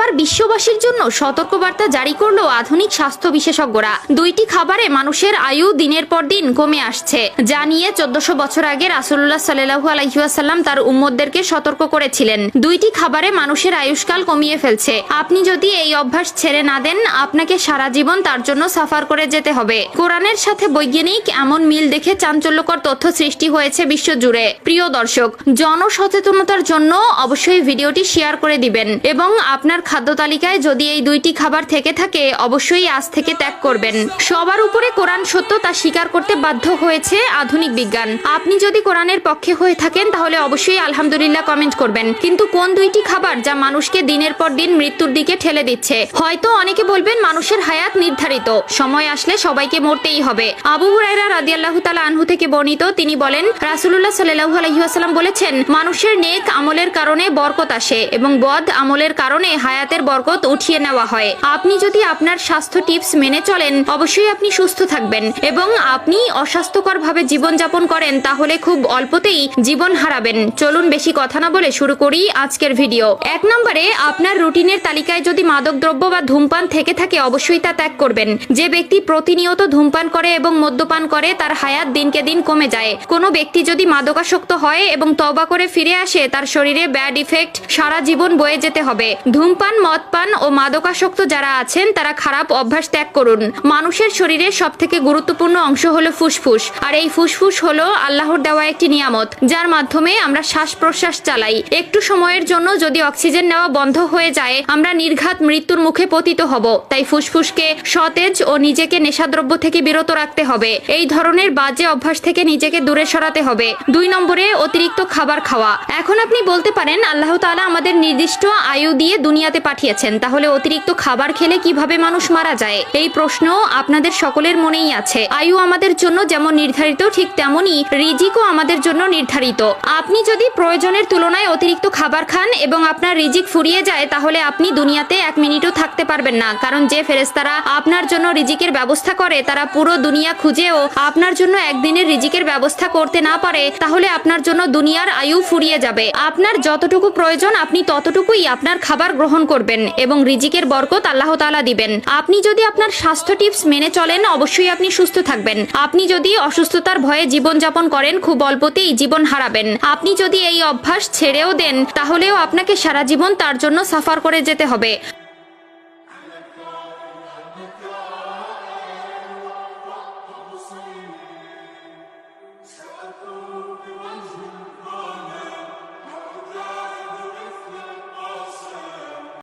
এবার বিশ্ববাসীর জন্য সতর্কবার্তা জারি করলো আধুনিক স্বাস্থ্য বিশেষজ্ঞরা। দুইটি খাবারে মানুষের আয়ু দিনের পর দিন কমে আসছে, যা নিয়ে 1400 বছর আগে রাসূলুল্লাহ সাল্লাল্লাহু আলাইহি ওয়াসাল্লাম তার উম্মতদেরকে সতর্ক করেছিলেন। দুইটি খাবারে মানুষের আয়ুষ্কাল কমিয়ে ফেলছে। আপনি যদি এই অভ্যাস ছেড়ে না দেন, আপনাকে সারা জীবন তার জন্য সাফার করে যেতে হবে। কোরআনের সাথে বৈজ্ঞানিক এমন মিল দেখে চাঞ্চল্যকর তথ্য সৃষ্টি হয়েছে বিশ্বজুড়ে। প্রিয় দর্শক, জনসচেতনতার জন্য অবশ্যই ভিডিওটি শেয়ার করে দিবেন এবং আপনার খাদ্য তালিকায় যদি এই দুইটি খাবার থেকে থাকে অবশ্যই আজ থেকে ত্যাগ করবেন। সবার উপরে কোরআন সত্য তা স্বীকার করতে বাধ্য হয়েছে আধুনিক বিজ্ঞান। আপনি যদি কোরআনের পক্ষে হয়ে থাকেন তাহলে অবশ্যই আলহামদুলিল্লাহ কমেন্ট করবেন। কিন্তু কোন দুইটি খাবার যা মানুষকে দিনের পর দিন মৃত্যুর দিকে ঠেলে দিচ্ছে? হয়তো অনেকে বলবেন মানুষের হায়াত নির্ধারিত, সময় আসলে সবাইকে মরতেই হবে। আবু হুরায়রা রাদিয়াল্লাহু তাআলা আনহু থেকে বর্ণিত, তিনি বলেন রাসূলুল্লাহ সাল্লাল্লাহু আলাইহি ওয়াসাল্লাম বলেছেন, মানুষের নেক আমলের কারণে বরকত আসে এবং বদ আমলের কারণে হায়াতের বরকত উঠিয়ে নেওয়া হয়। আপনি যদি আপনার স্বাস্থ্য টিপস মেনে চলেন অবশ্যই আপনি সুস্থ থাকবেন, এবং আপনি অস্বাস্থ্যকরভাবে জীবনযাপন করেন তাহলে খুব অল্পতেই জীবন হারাবেন। চলুন বেশি কথা না বলে শুরু করি আজকের ভিডিও। 1 নম্বরে, আপনার রুটিনের তালিকায় যদি মাদকদ্রব্য বা ধূমপান থেকে থাকে অবশ্যই তা ত্যাগ করবেন। যে ব্যক্তি প্রতিনিয়ত ধূমপান করে এবং মদ্যপান করে তার হায়াত দিনকে দিন কমে যায়। কোনো ব্যক্তি যদি মাদকাসক্ত হয় এবং তওবা করে ফিরে আসে তার শরীরে ব্যাড ইফেক্ট সারা জীবন বয়ে যেতে হবে। ধূমপান, মদপান ও মাদকাসক্ত যারা আছেন তারা খারাপ অভ্যাস ত্যাগ করুন। মানুষের শরীরের সবথেকে গুরুত্বপূর্ণ অংশ হলো ফুসফুস, আর এই ফুসফুস হলো আল্লাহর দেওয়া একটি নিয়ামত, যার মাধ্যমে আমরা শ্বাস প্রশ্বাস চালাই। একটু সময়ের জন্য যদি অক্সিজেন নেওয়া বন্ধ হয়ে যায় আমরা নির্ঘাত মৃত্যুর মুখে পতিত হব। তাই ফুসফুসকে সতেজ ও নিজেকে নেশাদ্রব্য থেকে বিরত রাখতে হবে। এই ধরনের বাজে অভ্যাস থেকে নিজেকে দূরে সরাতে হবে। 2 নম্বরে, অতিরিক্ত খাবার খাওয়া। এখন আপনি বলতে পারেন আল্লাহ তাআলা আমাদের নির্দিষ্ট আয়ু দিয়ে দুনিয়াতে পাঠিয়েছেন, তাহলে অতিরিক্ত খাবার খেলে কিভাবে মানুষ মারা যায়? এই প্রশ্ন আপনাদের সকলের মনেই আছে। আয়ু আমাদের জন্য যেমন নির্ধারিত ঠিক তেমনি রিজিকও আমাদের জন্য নির্ধারিত। আপনি যদি প্রয়োজনের তুলনায় অতিরিক্ত খাবার খান এবং আপনার রিজিক ফুরিয়ে যায় তাহলে আপনি দুনিয়াতে 1 মিনিটও থাকতে পারবেন না, কারণ যে ফেরেশতারা আপনার জন্য রিজিকের ব্যবস্থা করে তারা পুরো দুনিয়া খুঁজেও আপনার জন্য একদিনের রিজিকের ব্যবস্থা করতে না পারে, তাহলে আপনার জন্য দুনিয়ার আয়ু ফুরিয়ে যাবে। আপনার যতটুকু প্রয়োজন আপনি ততটুকুই আপনার খাবার গ্রহণ করবেন এবং রিজিকের বরকত আল্লাহ তাআলা দিবেন। আপনি যদি আপনার স্বাস্থ্য টিপস মেনে চলেন অবশ্যই আপনি সুস্থ থাকবেন। আপনি যদি অসুস্থতার ভয়ে জীবনযাপন করেন খুব অল্পতেই জীবন হারাবেন। আপনি যদি এই অভ্যাস ছেড়েও দেন তাহলেও আপনাকে সারা জীবন তার জন্য সাফার করে যেতে হবে।